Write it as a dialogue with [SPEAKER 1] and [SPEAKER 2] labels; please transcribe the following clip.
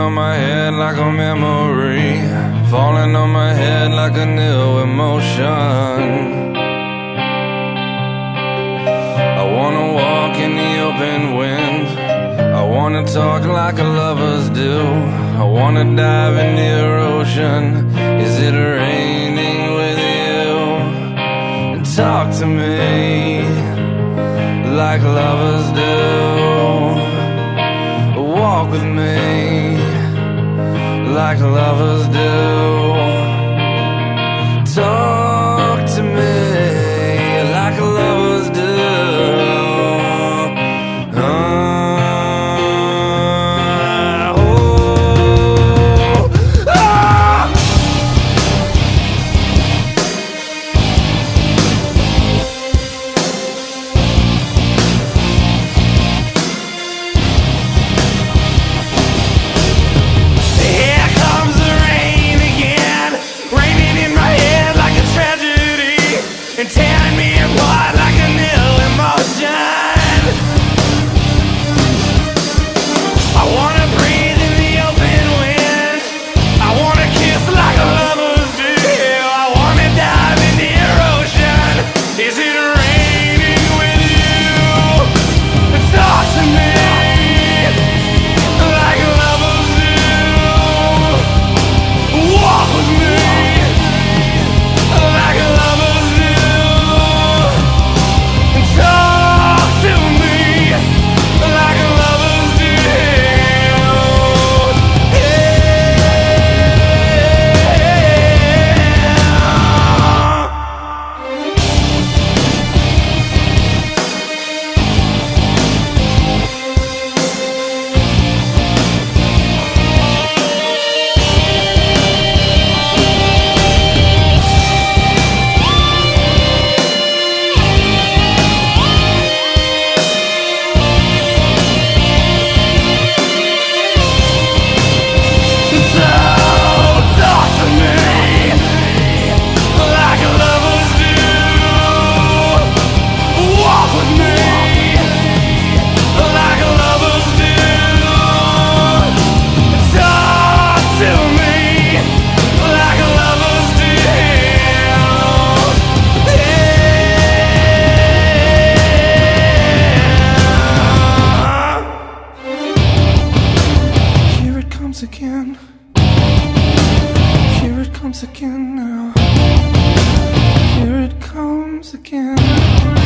[SPEAKER 1] on my head like a memory, falling on my head like a new emotion. I wanna walk in the open wind, I wanna talk like lovers do, I wanna dive in the ocean. Is it raining with you? And talk to me like lovers do. Walk with me like lovers do. Talk to me like lovers do. And tearing me apart like a new emotion. I wanna breathe in the open wind, I wanna kiss like lovers do, I wanna dive in the ocean. Is it raining with you? Talk to me like lovers do. Walk with me like lovers do. Again, here it comes again now, here it comes again.